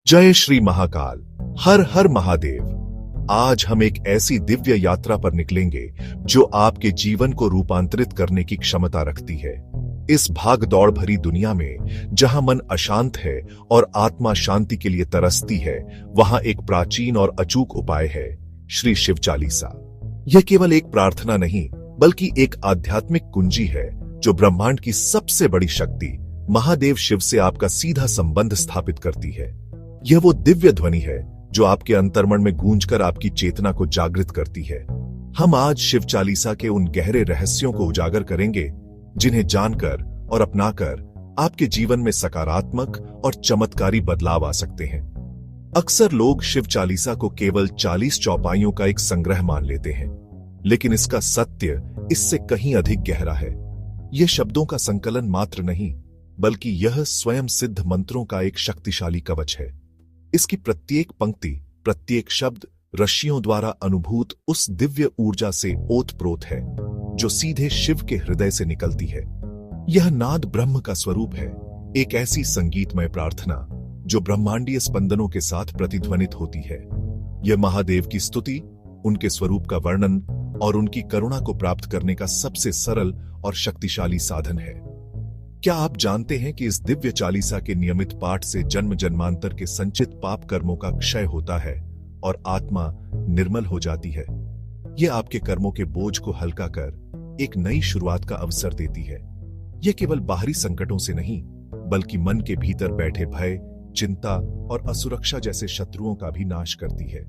जय श्री महाकाल। हर हर महादेव। आज हम एक ऐसी दिव्य यात्रा पर निकलेंगे जो आपके जीवन को रूपांतरित करने की क्षमता रखती है। इस भाग दौड़ भरी दुनिया में जहां मन अशांत है और आत्मा शांति के लिए तरसती है, वहां एक प्राचीन और अचूक उपाय है, श्री शिव चालीसा। यह केवल एक प्रार्थना नहीं, बल्कि एक आध्यात्मिक कुंजी है जो ब्रह्मांड की सबसे बड़ी शक्ति महादेव शिव से आपका सीधा संबंध स्थापित करती है। यह वो दिव्य ध्वनि है जो आपके अंतर्मन में गूंजकर आपकी चेतना को जागृत करती है। हम आज शिव चालीसा के उन गहरे रहस्यों को उजागर करेंगे जिन्हें जानकर और अपनाकर आपके जीवन में सकारात्मक और चमत्कारी बदलाव आ सकते हैं। अक्सर लोग शिव चालीसा को केवल 40 चौपाइयों का एक संग्रह मान लेते हैं, लेकिन इसका सत्य इससे कहीं अधिक गहरा है। यह शब्दों का संकलन मात्र नहीं, बल्कि यह स्वयं सिद्ध मंत्रों का एक शक्तिशाली कवच है। इसकी प्रत्येक पंक्ति, प्रत्येक शब्द ऋषियों द्वारा अनुभूत उस दिव्य ऊर्जा से ओतप्रोत है जो सीधे शिव के हृदय से निकलती है। यह नाद ब्रह्म का स्वरूप है, एक ऐसी संगीतमय प्रार्थना जो ब्रह्मांडीय स्पंदनों के साथ प्रतिध्वनित होती है। यह महादेव की स्तुति, उनके स्वरूप का वर्णन और उनकी करुणा को प्राप्त करने का सबसे सरल और शक्तिशाली साधन है। क्या आप जानते हैं कि इस दिव्य चालीसा के नियमित पाठ से जन्म जन्मांतर के संचित पाप कर्मों का क्षय होता है और आत्मा निर्मल हो जाती है। यह आपके कर्मों के बोझ को हल्का कर एक नई शुरुआत का अवसर देती है। यह केवल बाहरी संकटों से नहीं, बल्कि मन के भीतर बैठे भय, चिंता और असुरक्षा जैसे शत्रुओं का भी नाश करती है।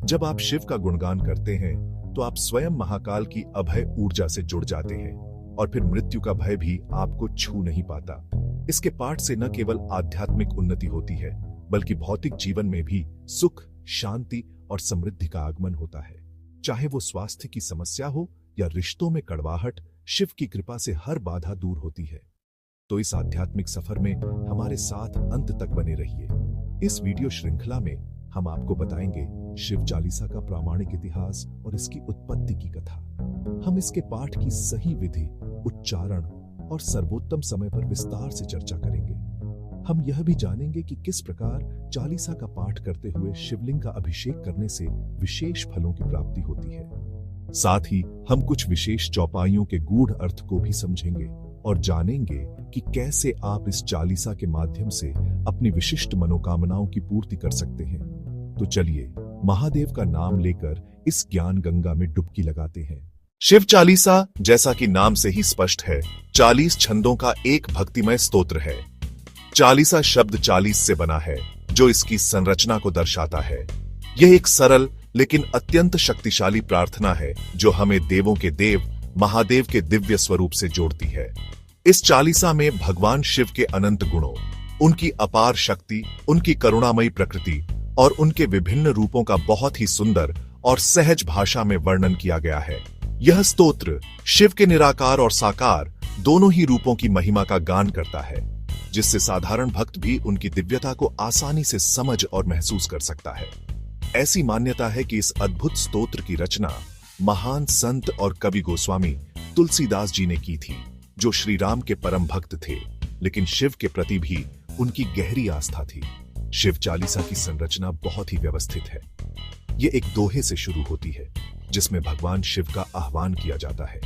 जब आप शिव का गुणगान करते हैं तो आप स्वयं महाकाल की अभय ऊर्जा से जुड़ जाते हैं और फिर मृत्यु का भय भी आपको छू नहीं पाता। इसके पाठ से न केवल आध्यात्मिक उन्नति होती है, बल्कि भौतिक जीवन में भी सुख, शांति और समृद्धि का आगमन होता है। चाहे वो स्वास्थ्य की समस्या हो या रिश्तों में कड़वाहट, शिव की कृपा से हर बाधा दूर होती है। तो इस आध्यात्मिक सफर में हमारे साथ अंत तक बने रहिए। इस वीडियो श्रृंखला में हम आपको बताएंगे शिव चालीसा का प्रामाणिक इतिहास और इसकी उत्पत्ति की कथा। हम इसके पाठ की सही विधि, उच्चारण और सर्वोत्तम समय पर विस्तार से चर्चा करेंगे। हम यह भी जानेंगे कि किस प्रकार चालीसा का पाठ करते हुए शिवलिंग का अभिषेक करने से विशेष फलों की प्राप्ति होती है। साथ ही हम कुछ विशेष चौपाइयों के गूढ़ अर्थ को भी समझेंगे और जानेंगे कि कैसे आप इस चालीसा के माध्यम से अपनी विशिष्ट मनोकामनाओं की पूर्ति कर सकते हैं। तो चलिए महादेव का नाम लेकर इस ज्ञान गंगा में डुबकी लगाते हैं। शिव चालीसा, जैसा कि नाम से ही स्पष्ट है, 40 छंदों का एक भक्तिमय स्तोत्र है। चालीसा शब्द 40 से बना है, जो इसकी संरचना को दर्शाता है। यह एक सरल लेकिन अत्यंत शक्तिशाली प्रार्थना है जो हमें देवों के देव महादेव के दिव्य स्वरूप से जोड़ती है। इस चालीसा में भगवान शिव के अनंत गुणों, उनकी अपार शक्ति, उनकी करुणामयी प्रकृति और उनके विभिन्न रूपों का बहुत ही सुंदर और सहज भाषा में वर्णन किया गया है। यह स्तोत्र शिव के निराकार और साकार दोनों ही रूपों की महिमा का गान करता है, जिससे साधारण भक्त भी उनकी दिव्यता को आसानी से समझ और महसूस कर सकता है। ऐसी मान्यता है कि इस अद्भुत स्तोत्र की रचना महान संत और कवि गोस्वामी तुलसीदास जी ने की थी, जो श्री राम के परम भक्त थे, लेकिन शिव के प्रति भी उनकी गहरी आस्था थी। शिव चालीसा की संरचना बहुत ही व्यवस्थित है। यह एक दोहे से शुरू होती है, जिसमें भगवान शिव का आह्वान किया जाता है।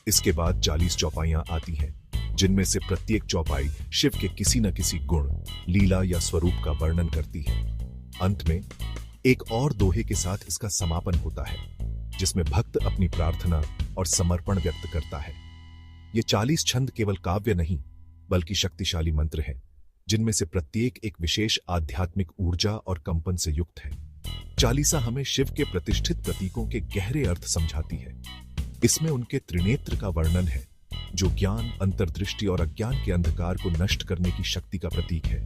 इसके बाद 40 चौपाइयां आती हैं, जिनमें से प्रत्येक चौपाई शिव के किसी न किसी गुण, लीला या स्वरूप का वर्णन करती है। अंत में एक और दोहे के साथ इसका समापन होता है, जिसमें भक्त अपनी प्रार्थना और समर्पण व्यक्त करता है। ये 40 छंद केवल काव्य नहीं, बल्कि शक्तिशाली मंत्र हैं, जिनमें से प्रत्येक एक विशेष आध्यात्मिक ऊर्जा और कंपन से युक्त है। चालीसा हमें शिव के प्रतिष्ठित प्रतीकों के गहरे अर्थ समझाती है। इसमें उनके त्रिनेत्र का वर्णन है, जो ज्ञान, अंतर्दृष्टि और अज्ञान के अंधकार को नष्ट करने की शक्ति का प्रतीक है।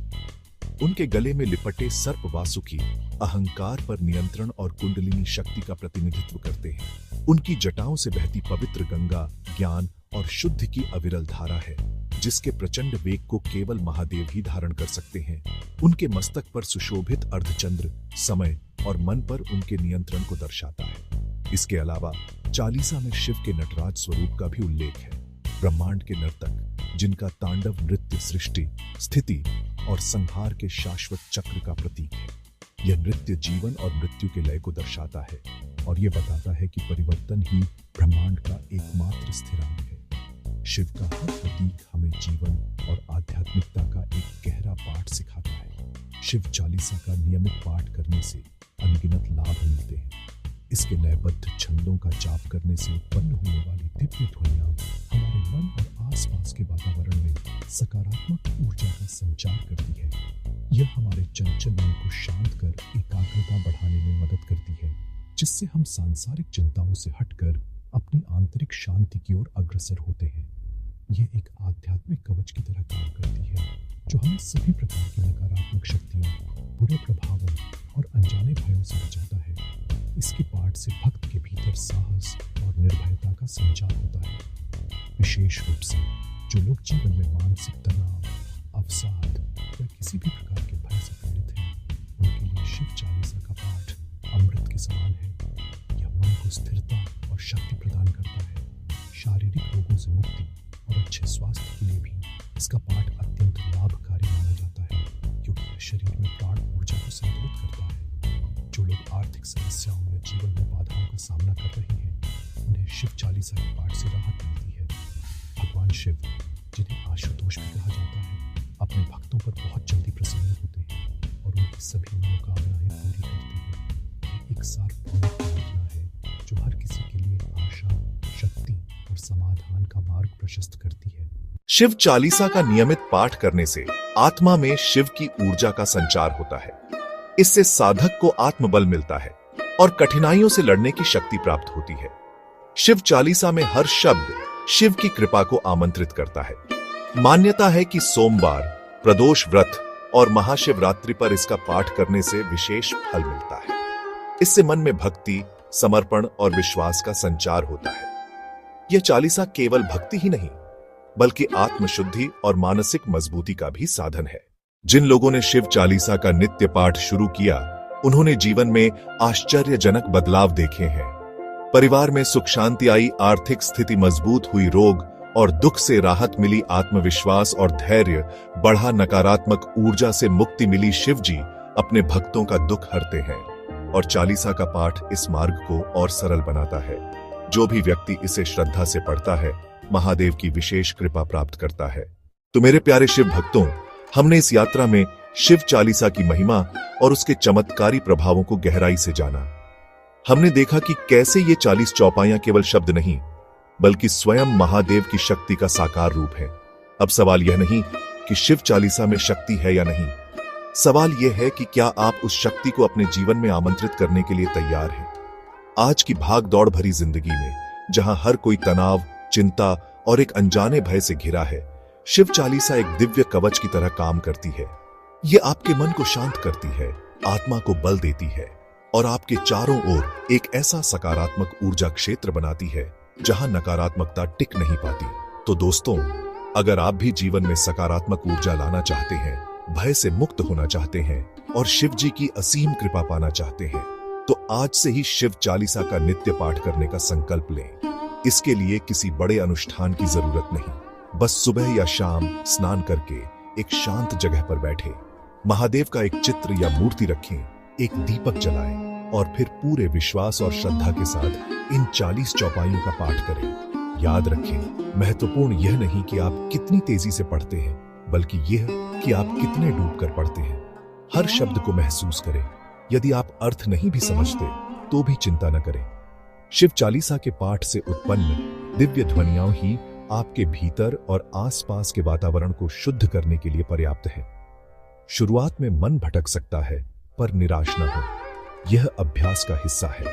उनके गले में लिपटे सर्प वासुकी अहंकार पर नियंत्रण और कुंडलिनी शक्ति का प्रतिनिधित्व करते हैं। उनकी जटाओं से बहती पवित्र गंगा ज्ञान और शुद्ध की अविरल धारा है, जिसके प्रचंड वेग को केवल महादेव ही धारण कर सकते हैं। उनके मस्तक पर सुशोभित अर्धचंद्र समय और मन पर उनके नियंत्रण को दर्शाता है। इसके अलावा चालीसा में शिव के नटराज स्वरूप का भी उल्लेख है, ब्रह्मांड के नर्तक, जिनका तांडव नृत्य सृष्टि, स्थिति और संहार के शाश्वत चक्र का प्रतीक है। यह नृत्य जीवन और मृत्यु के लय को दर्शाता है और यह बताता है कि परिवर्तन ही ब्रह्मांड का एकमात्र स्थिरांक है। शिव का हर प्रतीक हमें जीवन और आध्यात्मिकता का एक गहरा पाठ सिखाता है। शिव चालीसा का नियमित पाठ करने से अनगिनत लाभ मिलते हैं। इसके लयबद्ध छंदों का जाप करने से उत्पन्न होने वाली दिव्य ध्वनियां हमारे मन और आसपास के वातावरण में सकारात्मक ऊर्जा का संचार करती है। यह हमारे चंचल मन को शांत कर एकाग्रता बढ़ाने में मदद करती है, जिससे हम सांसारिक चिंताओं से हटकर अपनी आंतरिक शांति की ओर अग्रसर होते हैं। यह एक आध्यात्मिक कवच की तरह काम करती है, जो हमें सभी प्रकार की नकारात्मक शक्तियों, बुरे प्रभावों और अनजाने भयों से बचाता है। इसके पाठ से भक्त के भीतर साहस और निर्भयता का संचार होता है। विशेष रूप से जो लोग जीवन में मानसिक तनाव, अवसाद या किसी भी प्रकार के भय से पीड़ित हैं, उनके लिए शिव चालीसा का पाठ अमृत के समान है। यह मन को स्थिरता और शक्ति प्रदान करता है। शारीरिक रोगों से मुक्ति और अच्छे स्वास्थ्य के लिए भी इसका पाठ अत्यंत लाभकारी माना जाता है, क्योंकि यह शरीर में प्राण ऊर्जा को संतुलित करता है। जो लोग आर्थिक समस्याओं या जीवन में बाधाओं का सामना कर रहे हैं, उन्हें शिव चालीसा के पाठ से राहत मिलती है। भगवान शिव, जिन्हें आशुतोष भी कहा जाता है, अपने भक्तों पर बहुत जल्दी प्रसन्न होते हैं और उनकी सभी मनोकामनाएं पूरी करते हैं। यह एक सार्वभौमिक प्रार्थना है जो हर किसी के लिए आशा, शक्ति और समाधान का मार्ग प्रशस्त करती है। शिव चालीसा का नियमित पाठ करने से आत्मा में शिव की ऊर्जा का संचार होता है। इससे साधक को आत्मबल मिलता है और कठिनाइयों से लड़ने की शक्ति प्राप्त होती है। शिव चालीसा में हर शब्द शिव की कृपा को आमंत्रित करता है। मान्यता है कि सोमवार, प्रदोष व्रत और महाशिवरात्रि पर इसका पाठ करने से विशेष फल मिलता है। इससे मन में भक्ति, समर्पण और विश्वास का संचार होता है। यह चालीसा केवल भक्ति ही नहीं, बल्कि आत्मशुद्धि और मानसिक मजबूती का भी साधन है। जिन लोगों ने शिव चालीसा का नित्य पाठ शुरू किया, उन्होंने जीवन में आश्चर्यजनक बदलाव देखे हैं। परिवार में सुख शांति आई, आर्थिक स्थिति मजबूत हुई, रोग और दुख से राहत मिली, आत्मविश्वास और धैर्य बढ़ा, नकारात्मक ऊर्जा से मुक्ति मिली। शिव जी अपने भक्तों का दुख हरते हैं और चालीसा का पाठ इस मार्ग को और सरल बनाता है। जो भी व्यक्ति इसे श्रद्धा से पढ़ता है, महादेव की विशेष कृपा प्राप्त करता है। तो मेरे प्यारे शिव भक्तों, हमने इस यात्रा में शिव चालीसा की महिमा और उसके चमत्कारी प्रभावों को गहराई से जाना। हमने देखा कि कैसे ये 40 चौपाइयां केवल शब्द नहीं, बल्कि स्वयं महादेव की शक्ति का साकार रूप है। अब सवाल यह नहीं कि शिव चालीसा में शक्ति है या नहीं, सवाल यह है कि क्या आप उस शक्ति को अपने जीवन में आमंत्रित करने के लिए तैयार हैं। आज की भाग दौड़ भरी जिंदगी में, जहां हर कोई तनाव, चिंता और एक अनजाने भय से घिरा है, शिव चालीसा एक दिव्य कवच की तरह काम करती है। यह आपके मन को शांत करती है, आत्मा को बल देती है और आपके चारों ओर एक ऐसा सकारात्मक ऊर्जा क्षेत्र बनाती है जहां नकारात्मकता टिक नहीं पाती। तो दोस्तों, अगर आप भी जीवन में सकारात्मक ऊर्जा लाना चाहते हैं, भय से मुक्त होना चाहते हैं और शिव जी की असीम कृपा पाना चाहते हैं, तो आज से ही शिव चालीसा का नित्य पाठ करने का संकल्प लें। इसके लिए किसी बड़े अनुष्ठान की जरूरत नहीं, बस सुबह या शाम स्नान करके एक शांत जगह पर बैठे, महादेव का एक चित्र या मूर्ति रखें, एक दीपक जलाएं और फिर पूरे विश्वास और श्रद्धा के साथ इन 40 चौपाइयों का पाठ करें। याद रखें, महत्वपूर्ण यह नहीं कि आप कितनी तेजी से पढ़ते हैं, बल्कि यह कि आप कितने डूबकर पढ़ते हैं। हर शब्द को महसूस करें। यदि आप अर्थ नहीं भी समझते, तो भी चिंता न करें। शिव चालीसा के पाठ से उत्पन्न दिव्य ध्वनियां ही आपके भीतर और आसपास के वातावरण को शुद्ध करने के लिए पर्याप्त है। शुरुआत में मन भटक सकता है, पर निराश न हो। यह अभ्यास का हिस्सा है।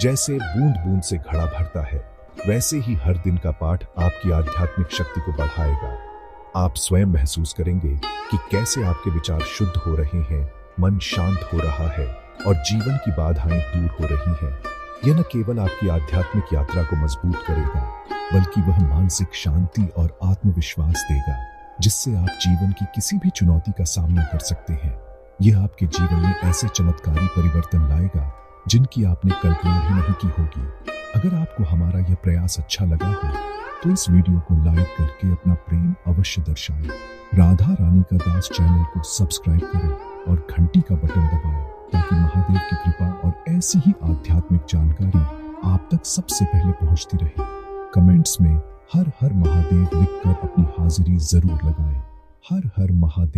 जैसे बूंद बूंद से घड़ा भरता है, वैसे ही हर दिन का पाठ आपकी आध्यात्मिक शक्ति को बढ़ाएगा। आप स्वयं महसूस करेंगे कि कैसे आपके विचार शुद्ध हो रहे हैं, मन शांत हो रहा है और जीवन की बाधाएं दूर हो रही हैं। यह न केवल आपकी आध्यात्मिक यात्रा को मजबूत करेगा, बल्कि वह मानसिक शांति और आत्मविश्वास देगा, जिससे आप जीवन की किसी भी चुनौती का सामना कर सकते हैं। यह आपके जीवन में ऐसे चमत्कारी परिवर्तन लाएगा जिनकी आपने कल्पना भी नहीं की होगी। अगर आपको हमारा यह प्रयास अच्छा लगा हो, तो इस वीडियो को लाइक करके अपना प्रेम अवश्य दर्शाएं। राधा रानी का दास चैनल को सब्सक्राइब करें और घंटी का बटन दबाएं ताकि महादेव की कृपा और ऐसी ही आध्यात्मिक जानकारी आप तक सबसे पहले पहुंचती रहे। कमेंट्स में हर हर महादेव लिखकर अपनी हाजिरी जरूर लगाएं। हर हर महादेव।